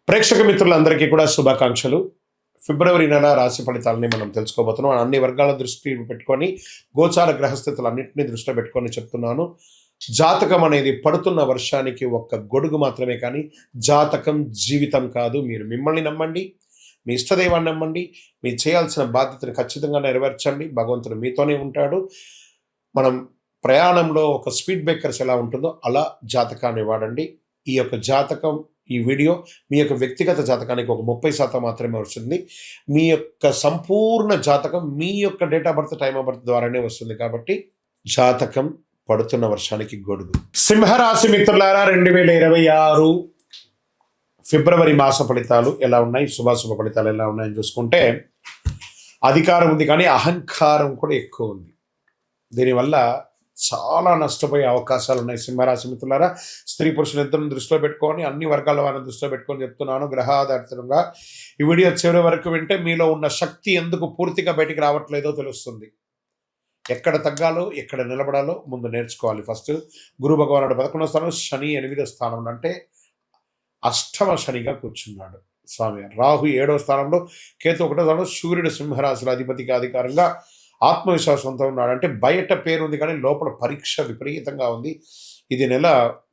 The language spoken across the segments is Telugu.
ప్రేక్షక మిత్రులందరికీ కూడా శుభాకాంక్షలు. ఫిబ్రవరి నెల రాశి ఫలితాలని మనం తెలుసుకోబోతున్నాం. అన్ని వర్గాల దృష్టి పెట్టుకొని గోచార గ్రహస్థితులన్నింటినీ దృష్టిలో పెట్టుకొని చెప్తున్నాను. జాతకం అనేది పడుతున్న వర్షానికి ఒక్క గొడుగు మాత్రమే, కానీ జాతకం జీవితం కాదు. మీరు మిమ్మల్ని నమ్మండి, మీ ఇష్టదైవాన్ని నమ్మండి, మీరు చేయాల్సిన బాధ్యతను ఖచ్చితంగా నెరవేర్చండి. భగవంతుడు మీతోనే ఉంటాడు. మనం ప్రయాణంలో ఒక స్పీడ్ బ్రేకర్స్ ఎలా ఉంటుందో అలా జాతకాన్ని వాడండి. ఈ యొక్క జాతకం, ఈ వీడియో మీ యొక్క వ్యక్తిగత జాతకానికి ఒక 30% మాత్రమే వస్తుంది. మీ యొక్క సంపూర్ణ జాతకం మీ యొక్క date of birth, time of birth ద్వారానే వస్తుంది. కాబట్టి జాతకం పడుతున్న వర్షానికి గొడుగు. సింహరాశి మిత్రులారా, 2026 ఫిబ్రవరి మాస ఫలితాలు ఎలా ఉన్నాయి, శుభాశుభ ఫలితాలు ఎలా ఉన్నాయని చూసుకుంటే, అధికారం ఉంది కానీ అహంకారం కూడా ఎక్కువ ఉంది. దీనివల్ల చాలా నష్టపోయే అవకాశాలు ఉన్నాయి. సింహరాశి మిత్రులారా, స్త్రీ పురుషులు ఇద్దరిని దృష్టిలో పెట్టుకొని, అన్ని వర్గాల వారిని దృష్టిలో పెట్టుకొని చెప్తున్నాను. గ్రహాధారితంగా ఈ వీడియో చివరి వరకు వింటే మీలో ఉన్న శక్తి ఎందుకు పూర్తిగా బయటికి రావట్లేదో తెలుస్తుంది. ఎక్కడ తగ్గాలో, ఎక్కడ నిలబడాలో ముందు నేర్చుకోవాలి. ఫస్ట్ గురు భగవానుడు 11వ స్థానం, శని 8వ స్థానంలో, అంటే అష్టమ శనిగా కూర్చున్నాడు స్వామి. రాహు 7వ స్థానంలో, కేతు 1వ స్థానంలో, సూర్యుడు సింహరాశుల అధిపతిగా అధికారంగా ఆత్మవిశ్వాసంతో ఉన్నాడు. అంటే బయట పేరు ఉంది కానీ లోపల పరీక్ష విపరీతంగా ఉంది. ఇది నెల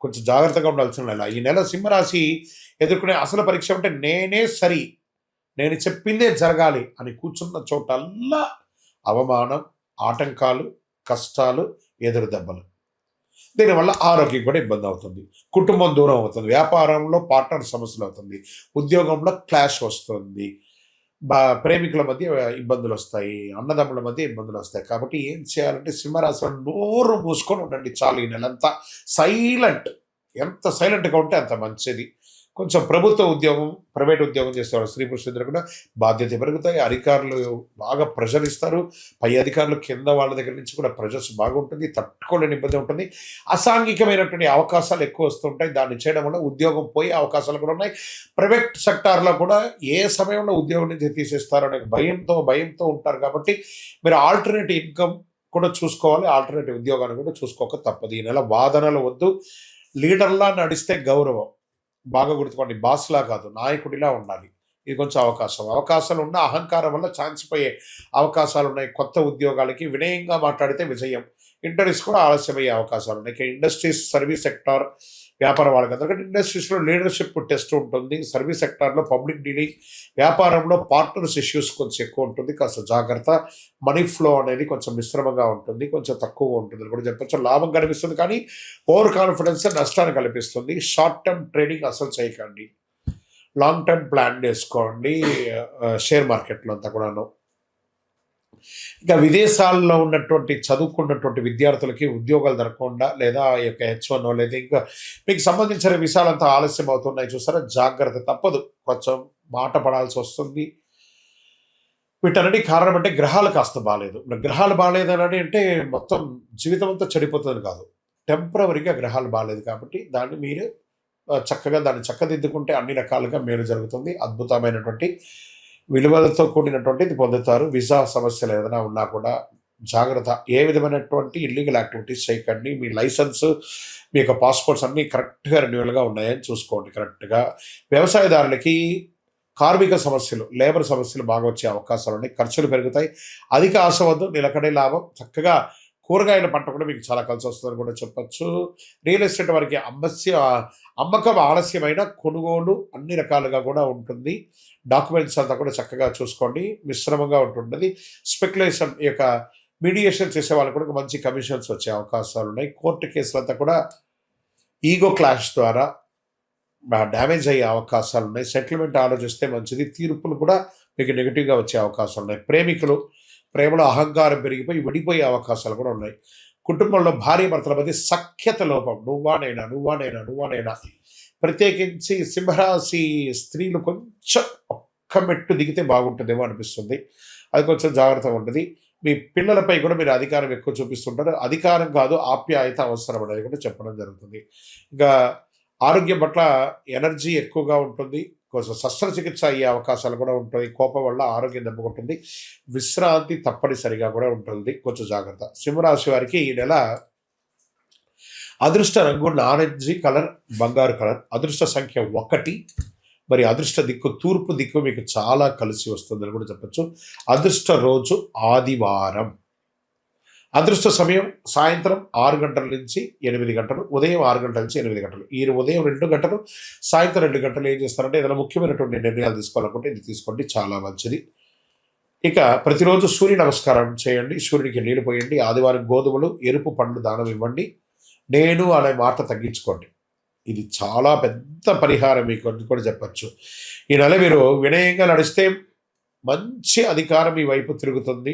కొంచెం జాగ్రత్తగా ఉండాల్సిన నెల. ఈ నెల సింహరాశి ఎదుర్కొనే అసలు పరీక్ష అంటే నేనే సరి, నేను చెప్పిందే జరగాలి అని కూర్చున్న చోటల్లా అవమానం, ఆటంకాలు, కష్టాలు, ఎదురు దెబ్బలు. దీనివల్ల ఆరోగ్యం కూడా ఇబ్బంది అవుతుంది, కుటుంబం దూరం అవుతుంది, వ్యాపారంలో పార్ట్నర్ సమస్యలు అవుతుంది, ఉద్యోగంలో క్లాష్ వస్తుంది, ప్రేమికుల మధ్య ఇబ్బందులు వస్తాయి, అన్నదమ్ముల మధ్య ఇబ్బందులు వస్తాయి. కాబట్టి ఏం చేయాలంటే సింహరాశిలో నోరు మూసుకొని ఉండండి చాలు. ఈ నెలంతా సైలెంట్, ఎంత సైలెంట్గా ఉంటే అంత మంచిది. కొంచెం ప్రభుత్వ ఉద్యోగం, ప్రైవేట్ ఉద్యోగం చేసేవాళ్ళు స్త్రీ పురుషులిద్దరు కూడా బాధ్యత పెరుగుతాయి. అధికారులు బాగా ప్రెషర్ ఇస్తారు. పై అధికారులు కింద వాళ్ళ దగ్గర నుంచి కూడా ప్రెషర్స్ బాగుంటుంది, తట్టుకోలేని ఇబ్బంది ఉంటుంది. అసాంఘికమైనటువంటి అవకాశాలు ఎక్కువ వస్తుంటాయి. దాన్ని చేయడం వల్ల ఉద్యోగం పోయే అవకాశాలు కూడా ఉన్నాయి. ప్రైవేట్ సెక్టార్లో కూడా ఏ సమయంలో ఉద్యోగం నుంచి తీసేస్తారో అనే భయంతో ఉంటారు. కాబట్టి మీరు ఆల్టర్నేటివ్ ఇన్కమ్ కూడా చూసుకోవాలి, ఆల్టర్నేటివ్ ఉద్యోగాన్ని కూడా చూసుకోక తప్పదు. ఈ నెల వాదనలు వద్దు. లీడర్లా నడిస్తే గౌరవం. బాగా గుర్తుకోండి, బాస్లా కాదు, నాయకుడిలా ఉండాలి. ఇది కొంచెం అవకాశాలు ఉన్న అహంకారం వల్ల ఛాన్స్ పోయే అవకాశాలు ఉన్నాయి. కొత్త ఉద్యోగాలకి వినయంగా మాట్లాడితే విజయం. ఇంటర్వ్యూస్ కూడా ఆలస్యమయ్యే అవకాశాలు ఉన్నాయి. ఇండస్ట్రీస్, సర్వీస్ సెక్టార్, వ్యాపార వాళ్ళకి ఇండస్ట్రీస్లో లీడర్షిప్ టెస్ట్ ఉంటుంది. సర్వీస్ సెక్టార్లో పబ్లిక్ డీలింగ్, వ్యాపారంలో పార్ట్నర్స్ ఇష్యూస్ కొంచెం ఎక్కువ ఉంటుంది. కాస్త జాగ్రత్త. మనీ ఫ్లో అనేది కొంచెం మిశ్రమంగా ఉంటుంది, కొంచెం తక్కువగా ఉంటుంది అని కూడా చెప్పచ్చు. లాభం కనిపిస్తుంది కానీ ఓవర్ కాన్ఫిడెన్స్ నష్టాన్ని కల్పిస్తుంది. షార్ట్ టర్మ్ ట్రేడింగ్ అసలు చేయకండి, లాంగ్ టర్మ్ ప్లాన్ చేసుకోండి. షేర్ మార్కెట్లో అంతా కూడాను. ఇంకా విదేశాల్లో ఉన్నటువంటి చదువుకున్నటువంటి విద్యార్థులకి ఉద్యోగాలు దొరకకుండా, లేదా ఈ యొక్క H1 లేదా ఇంకా మీకు సంబంధించిన విషయాలంతా ఆలస్యం అవుతున్నాయి చూసారా, జాగ్రత్త. తప్పదు, కొంచెం మాట పడాల్సి వస్తుంది. వీటన్నిటి కారణం అంటే గ్రహాలు కాస్త బాగాలేదు. గ్రహాలు బాగాలేదని అంటే మొత్తం జీవితం అంతా చెడిపోతుంది కాదు, టెంపరవరీగా గ్రహాలు బాగాలేదు. కాబట్టి దాన్ని మీరు చక్కగా దాన్ని చక్కదిద్దుకుంటే అన్ని రకాలుగా మేలు జరుగుతుంది. అద్భుతమైనటువంటి విలువలతో కూడినటువంటిది పొందుతారు. వీసా సమస్యలు ఏదైనా ఉన్నా కూడా జాగ్రత్త. ఏ విధమైనటువంటి ఇల్లీగల్ యాక్టివిటీస్ చేయకండి. మీ లైసెన్స్, మీ యొక్క పాస్పోర్ట్స్ అన్నీ కరెక్ట్గా రెన్యువల్గా ఉన్నాయని చూసుకోండి. కరెక్ట్గా వ్యవసాయదారులకి కార్మిక సమస్యలు, లేబర్ సమస్యలు బాగా వచ్చే అవకాశాలు ఉన్నాయి. ఖర్చులు పెరుగుతాయి. అధిక ఆశ వద్దు, నిలకడే లాభం. చక్కగా కూరగాయల పంట కూడా మీకు చాలా కలిసి వస్తుందని కూడా చెప్పచ్చు. రియల్ ఎస్టేట్ వారికి అమ్మకం ఆలస్యమైన కొనుగోలు అన్ని రకాలుగా కూడా ఉంటుంది. డాక్యుమెంట్స్ అంతా కూడా చక్కగా చూసుకోండి, మిశ్రమంగా ఉంటుంటుంది. స్పెక్యులేషన్, ఈ యొక్క మీడియేషన్ చేసే వాళ్ళకు కూడా మంచి కమిషన్స్ వచ్చే అవకాశాలు ఉన్నాయి. కోర్టు కేసులంతా కూడా ఈగో క్లాష్ ద్వారా డ్యామేజ్ అయ్యే అవకాశాలు ఉన్నాయి. సెటిల్మెంట్ ఆలోచిస్తే మంచిది. తీర్పులు కూడా మీకు నెగిటివ్గా వచ్చే అవకాశాలు ఉన్నాయి. ప్రేమికులు ప్రేమలో అహంకారం పెరిగిపోయి విడిపోయే అవకాశాలు కూడా ఉన్నాయి. కుటుంబంలో భార్య భర్తల మధ్య సఖ్యత లోపం. నువ్వా నేనా. ప్రత్యేకించి సింహరాశి స్త్రీలు కొంచెం ఒక్క మెట్టు దిగితే బాగుంటుందేమో అనిపిస్తుంది. అది కొంచెం జాగ్రత్తగా ఉంటుంది. మీ పిల్లలపై కూడా మీరు అధికారం ఎక్కువ చూపిస్తుంటారు. అధికారం కాదు, ఆప్యాయత అవసరం అనేది కూడా చెప్పడం జరుగుతుంది. ఇంకా ఆరోగ్యం పట్ల ఎనర్జీ ఎక్కువగా ఉంటుంది. కొంచెం శస్త్రచికిత్స అయ్యే అవకాశాలు కూడా ఉంటుంది. కోపం వల్ల ఆరోగ్యం దెబ్బకుంటుంది. విశ్రాంతి తప్పనిసరిగా కూడా ఉంటుంది. కొంచెం జాగ్రత్త. సింహరాశి వారికి ఈ నెల అదృష్ట రంగు నారింజీ కలర్, బంగారు కలర్. అదృష్ట సంఖ్య 1, మరి అదృష్ట దిక్కు తూర్పు దిక్కు మీకు చాలా కలిసి వస్తుందని కూడా చెప్పచ్చు. అదృష్ట రోజు ఆదివారం. అదృష్ట సమయం సాయంత్రం 6 గంటల నుంచి 8 గంటలు, ఉదయం 6 గంటల నుంచి 8 గంటలు. ఈ ఉదయం 2 గంటలు, సాయంత్రం 2 గంటలు ఏం చేస్తారంటే ఏదైనా ముఖ్యమైనటువంటి నిర్ణయాలు తీసుకోవాలనుకుంటే ఇది తీసుకోండి, చాలా మంచిది. ఇక ప్రతిరోజు సూర్య నమస్కారం చేయండి, సూర్యుడికి నీళ్లు పోయండి, ఆదివారం గోధుమలు, ఎరుపు పండ్లు దానం ఇవ్వండి, నేను అనే మాట తగ్గించుకోండి. ఇది చాలా పెద్ద పరిహారం మీకు అని కూడా చెప్పచ్చు. ఈ నెల మీరు వినయంగా నడిస్తే మంచి అధికారం మీ వైపు తిరుగుతుంది.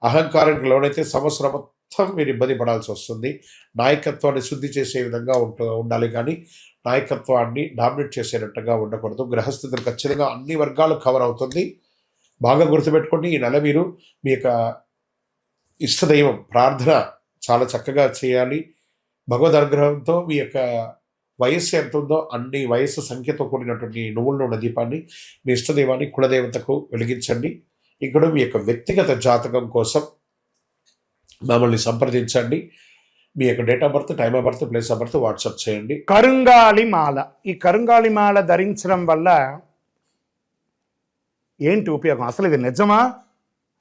అహంకారానికి లోనైతే సంవత్సరం మొత్తం మీరు ఇబ్బంది పడాల్సి వస్తుంది. నాయకత్వాన్ని శుద్ధి చేసే విధంగా ఉండాలి, కానీ నాయకత్వాన్ని డామినేట్ చేసేటట్టుగా ఉండకూడదు. గ్రహస్థితులు ఖచ్చితంగా అన్ని వర్గాలు కవర్ అవుతుంది. బాగా గుర్తుపెట్టుకోండి, ఈ నెల మీరు మీ యొక్క ఇష్టదైవం ప్రార్థన చాలా చక్కగా చేయాలి. భగవద్ అనుగ్రహంతో మీ యొక్క వయస్సు ఎంత ఉందో అన్ని వయస్సు సంఖ్యతో కూడినటువంటి నువ్వుల నూనె దీపాన్ని మీ ఇష్టదైవాన్ని కులదేవతకు వెలిగించండి. ఇక్కడ మీ యొక్క వ్యక్తిగత జాతకం కోసం మమ్మల్ని సంప్రదించండి. మీ యొక్క date of birth, time of birth, place of birth WhatsApp చేయండి. కరుంగాలి మాల. ఈ కరుంగాలి మాల ధరించడం వల్ల ఏంటి ఉపయోగం? అసలు ఇది నిజమా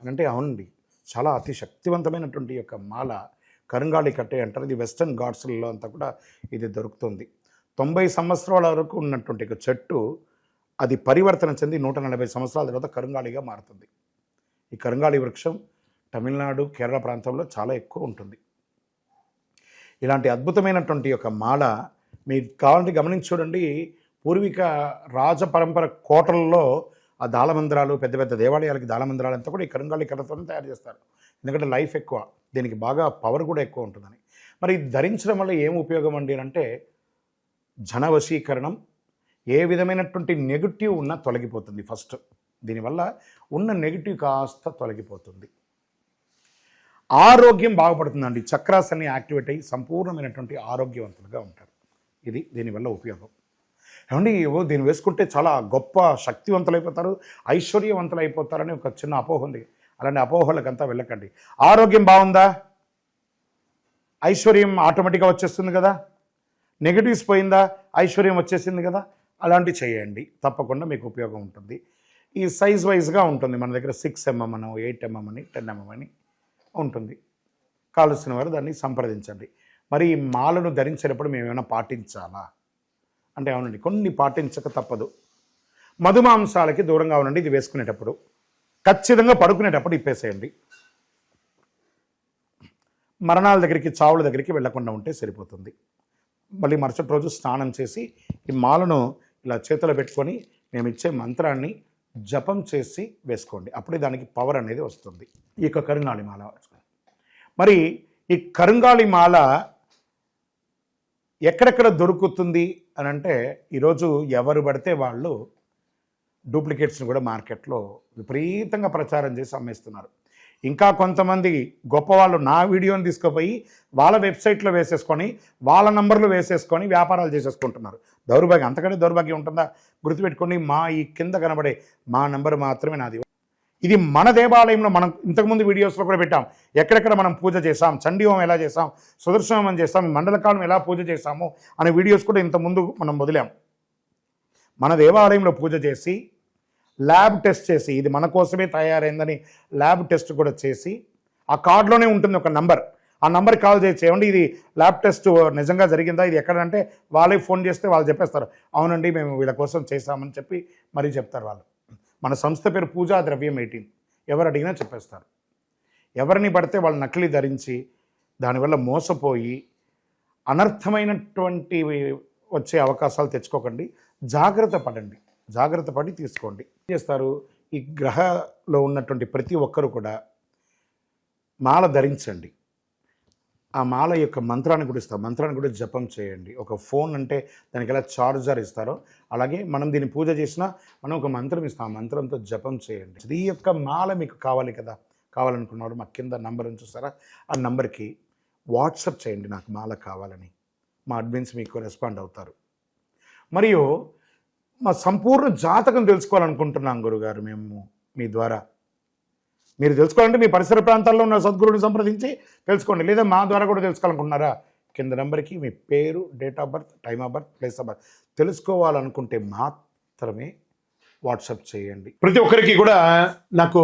అని అంటే అవునండి, చాలా అతి శక్తివంతమైనటువంటి యొక్క మాల కరుంగాలి కట్టే అంటారు. ఇది వెస్టర్న్ ఘాట్స్లలో అంతా కూడా ఇది దొరుకుతుంది. 90 సంవత్సరాల వరకు ఉన్నటువంటి ఒక చెట్టు అది పరివర్తన చెంది 140 సంవత్సరాల తర్వాత కరుంగాలిగా మారుతుంది. ఈ కరుంగాలి వృక్షం తమిళనాడు, కేరళ ప్రాంతంలో చాలా ఎక్కువ ఉంటుంది. ఇలాంటి అద్భుతమైనటువంటి యొక్క మాల మీకు కావాలంటే గమనించి చూడండి. పూర్వీక రాజ పరంపర కోటలలో ఆ దాళమందిరాలు, పెద్ద పెద్ద దేవాలయాలకి దాళమందిరాలు అంతా కూడా ఈ కరుంగాలి కర్రతోనే తయారు చేస్తారు. ఎందుకంటే లైఫ్ ఎక్కువ, దీనికి బాగా పవర్ కూడా ఎక్కువ ఉంటుందని. మరి ఇది ధరించడం వల్ల ఏం ఉపయోగం అండి అంటే జన వశీకరణం, ఏ విధమైనటువంటి నెగిటివ్ ఉన్నా తొలగిపోతుంది. ఫస్ట్ దీనివల్ల ఉన్న నెగిటివ్ కాస్త తొలగిపోతుంది. ఆరోగ్యం బాగుపడుతుందండి. చక్రాస్ అన్ని యాక్టివేట్ అయ్యి సంపూర్ణమైనటువంటి ఆరోగ్యవంతులుగా ఉంటారు. ఇది దీనివల్ల ఉపయోగం. ఏమండి దీన్ని వేసుకుంటే చాలా గొప్ప శక్తివంతులైపోతారు, ఐశ్వర్యవంతులు అయిపోతారని ఒక చిన్న అపోహ ఉంది. అలాంటి అపోహలకంతా వెళ్ళకండి. ఆరోగ్యం బాగుందా, ఐశ్వర్యం ఆటోమేటిక్గా వచ్చేస్తుంది కదా. నెగిటివ్స్ పోయిందా, ఐశ్వర్యం వచ్చేసింది కదా. అలాంటివి చేయండి, తప్పకుండా మీకు ఉపయోగం ఉంటుంది. ఈ సైజ్ వైజ్గా ఉంటుంది. మన దగ్గర 6 mm అని, 8 mm అని, 10 mm అని ఉంటుంది. కావలసిన వారు దాన్ని సంప్రదించండి. మరి ఈ మాలను ధరించేటప్పుడు మేము ఏమైనా పాటించాలా అంటే అవునండి, కొన్ని పాటించక తప్పదు. మధుమాంసాలకి దూరంగా ఉండండి. ఇది వేసుకునేటప్పుడు ఖచ్చితంగా పడుకునేటప్పుడు ఇప్పేసేయండి. మరణాల దగ్గరికి, చావుల దగ్గరికి వెళ్లకుండా ఉంటే సరిపోతుంది. మళ్ళీ మరుసటి రోజు స్నానం చేసి ఈ మాలను ఇలా చేతిలో పెట్టుకొని మేము ఇచ్చే మంత్రాన్ని జపం చేసి వేసుకోండి. అప్పుడే దానికి పవర్ అనేది వస్తుంది. ఈ యొక్క కరుంగాలి మాల. మరి ఈ కరుంగాలి మాల ఎక్కడెక్కడ దొరుకుతుంది అని అంటే ఈరోజు ఎవరు పడితే వాళ్ళు డూప్లికేట్స్ని కూడా మార్కెట్లో విపరీతంగా ప్రచారం చేసి అమ్మేస్తున్నారు. ఇంకా కొంతమంది గొప్పవాళ్ళు నా వీడియోని తీసుకుపోయి వాళ్ళ వెబ్సైట్లో వేసేసుకొని వాళ్ళ నంబర్లు వేసేసుకొని వ్యాపారాలు చేసేసుకుంటున్నారు. దౌర్భాగ్యం, అంతకంటే దౌర్భాగ్యం ఉంటుందా? గుర్తుపెట్టుకొని మా ఈ కింద కనబడే మా నంబర్ మాత్రమే నాది. ఇది మన దేవాలయంలో మనం ఇంతకుముందు వీడియోస్లో కూడా పెట్టాం. ఎక్కడెక్కడ మనం పూజ చేసాం, చండీ హోమం ఎలా చేసాం, సుదర్శన హోమం చేసాం, మండలకాలం ఎలా పూజ చేసాము అనే వీడియోస్ కూడా ఇంతకుముందు మనం వదిలాం. మన దేవాలయంలో పూజ చేసి ల్యాబ్ టెస్ట్ చేసి ఇది మన కోసమే తయారైందని ల్యాబ్ టెస్ట్ కూడా చేసి ఆ కార్డులోనే ఉంటుంది ఒక నంబర్. ఆ నంబర్కి కాల్ చేసి ఏమండి ఇది ల్యాబ్ టెస్ట్ నిజంగా జరిగిందా, ఇది ఎక్కడంటే వాళ్ళే ఫోన్ చేస్తే వాళ్ళు చెప్పేస్తారు అవునండి మేము వీళ్ళ కోసం చేశామని చెప్పి మరీ చెప్తారు వాళ్ళు. మన సంస్థ పేరు పూజా ద్రవ్యం 18. ఎవరు అడిగినా చెప్పేస్తారు. ఎవరిని పడితే వాళ్ళు నకిలీ ధరించి దానివల్ల మోసపోయి అనర్థమైనటువంటి వచ్చే అవకాశాలు తెచ్చుకోకండి. జాగ్రత్త పడండి, జాగ్రత్త పడి తీసుకోండి. ఏం చేస్తారు, ఈ గ్రహలో ఉన్నటువంటి ప్రతి ఒక్కరు కూడా మాల ధరించండి. ఆ మాల యొక్క మంత్రాన్ని కూడా ఇస్తాం, మంత్రాన్ని కూడా జపం చేయండి. ఒక ఫోన్ అంటే దానికి ఎలా చార్జర్ ఇస్తారో అలాగే మనం దీన్ని పూజ చేసినా మనం ఒక మంత్రం ఇస్తాం, ఆ మంత్రంతో జపం చేయండి. ఈ యొక్క మాల మీకు కావాలి కదా, కావాలనుకున్నవాడు మా కింద నంబర్ చూస్తారా, ఆ నంబర్కి వాట్సాప్ చేయండి నాకు మాల కావాలని. మా అడ్మిన్స్ మీకు రెస్పాండ్ అవుతారు. మరియు మా సంపూర్ణ జాతకం తెలుసుకోవాలనుకుంటున్నాం గురుగారు మేము మీ ద్వారా. మీరు తెలుసుకోవాలంటే మీ పరిసర ప్రాంతాల్లో ఉన్న సద్గురుని సంప్రదించి తెలుసుకోండి, లేదా మా ద్వారా కూడా తెలుసుకోవాలనుకుంటున్నారా, కింద నెంబర్కి మీ పేరు, date of birth, time of birth, place of birth తెలుసుకోవాలనుకుంటే మాత్రం మాత్రమే వాట్సాప్ చేయండి. ప్రతి ఒక్కరికి కూడా నాకు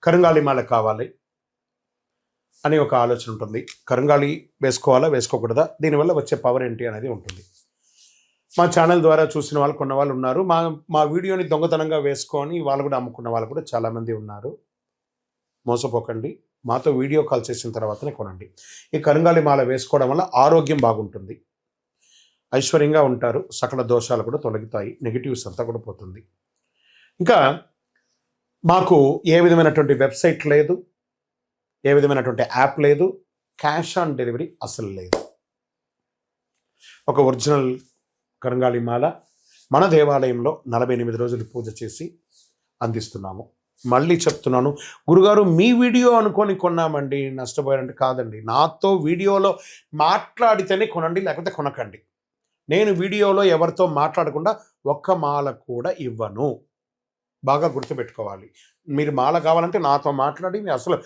కరుంగాలి మాల కావాలి అని ఒక ఆలోచన ఉంటుంది. కరుంగాలి వేసుకోవాలా వేసుకోకూడదా, దీనివల్ల వచ్చే పవర్ ఏంటి అనేది ఉంటుంది. మా ఛానల్ ద్వారా చూసిన వాళ్ళు కొన్న వాళ్ళు ఉన్నారు. మా వీడియోని దొంగతనంగా వేసుకొని వాళ్ళు కూడా అమ్ముకున్న వాళ్ళు కూడా చాలామంది ఉన్నారు. మోసపోకండి, మాతో వీడియో కాల్ చేసిన తర్వాతనే కొనండి. ఈ కరుంగాలి మాల వేసుకోవడం వల్ల ఆరోగ్యం బాగుంటుంది, ఐశ్వర్యంగా ఉంటారు, సకల దోషాలు కూడా తొలగుతాయి, నెగిటివ్స్ అంతా కూడా పోతుంది. ఇంకా మాకు ఏ విధమైనటువంటి వెబ్సైట్ లేదు, ఏ విధమైనటువంటి యాప్ లేదు, క్యాష్ ఆన్ డెలివరీ అసలు లేదు. ఒక ఒరిజినల్ కరుంగాలి మాల మన దేవాలయంలో 48 రోజులు పూజ చేసి అందిస్తున్నాము. మళ్ళీ చెప్తున్నాను, గురుగారు మీ వీడియో అనుకొని కొన్నామండి నష్టపోయారంటే కాదండి, నాతో వీడియోలో మాట్లాడితేనే కొనండి, లేకపోతే కొనకండి. నేను వీడియోలో ఎవరితో మాట్లాడకుండా ఒక్క మాల కూడా ఇవ్వను. బాగా గుర్తుపెట్టుకోవాలి. మీరు మాల కావాలంటే నాతో మాట్లాడి, అసలు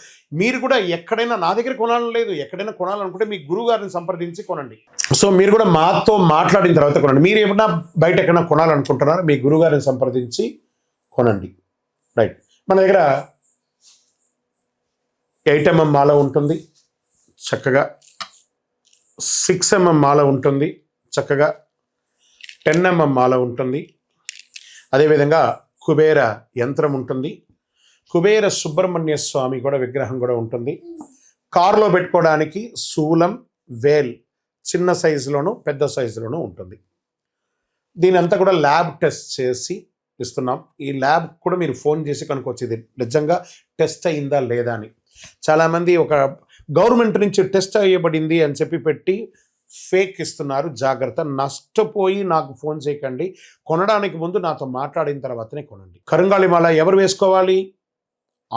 మీరు కూడా ఎక్కడైనా నా దగ్గర కొనాలని లేదు, ఎక్కడైనా కొనాలనుకుంటే మీ గురువు గారిని సంప్రదించి కొనండి. సో మీరు కూడా మాతో మాట్లాడిన తర్వాత కొనండి. మీరు ఏమన్నా బయట ఎక్కడైనా కొనాలనుకుంటున్నారో మీ గురువు గారిని సంప్రదించి కొనండి. రైట్. మన దగ్గర 8mm మాల ఉంటుంది చక్కగా, 6mm మాల ఉంటుంది చక్కగా, 10mm మాల ఉంటుంది, అదేవిధంగా కుబేర యంత్రం ఉంటుంది, కుబేర సుబ్రహ్మణ్య స్వామి కూడా విగ్రహం కూడా ఉంటుంది. కారులో పెట్టుకోవడానికి శూలం, వేల్ చిన్న సైజులోను పెద్ద సైజులోనూ ఉంటుంది. దీని అంతా కూడా ల్యాబ్ టెస్ట్ చేసి ఇస్తున్నాం. ఈ ల్యాబ్ కూడా మీరు ఫోన్ చేసి కనుక్కోవచ్చు ఇది నిజంగా టెస్ట్ అయిందా లేదా అని. చాలామంది ఒక గవర్నమెంట్ నుంచి టెస్ట్ అయ్యబడింది అని చెప్పి పెట్టి ఫేక్ ఇస్తున్నారు. జాగ్రత్త, నష్టపోయి నాకు ఫోన్ చేయకండి. కొనడానికి ముందు నాతో మాట్లాడిన తర్వాతనే కొనండి. కరుంగాలి మాల ఎవరు వేసుకోవాలి?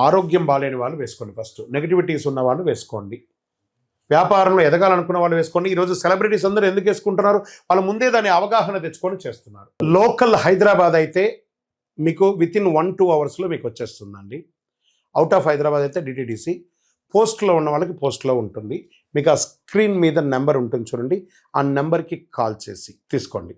ఆరోగ్యం బాలేని వాళ్ళు వేసుకోండి. ఫస్ట్ నెగిటివిటీస్ ఉన్న వాళ్ళు వేసుకోండి. వ్యాపారంలో ఎదగాలనుకున్న వాళ్ళు వేసుకోండి. ఈరోజు సెలబ్రిటీస్ అందరూ ఎందుకు వేసుకుంటున్నారు? వాళ్ళు ముందే దాని అవగాహన తెచ్చుకొని చేస్తున్నారు. లోకల్ హైదరాబాద్ అయితే మీకు వితిన్ 1-2 అవర్స్లో మీకు వచ్చేస్తుందండి. అవుట్ ఆఫ్ హైదరాబాద్ అయితే డిటిడిసి, పోస్ట్లో ఉన్న వాళ్ళకి పోస్ట్లో ఉంటుంది. మీకు ఆ స్క్రీన్ మీద నెంబర్ ఉంటుంది చూడండి, ఆ నెంబర్కి కాల్ చేసి తీసుకోండి.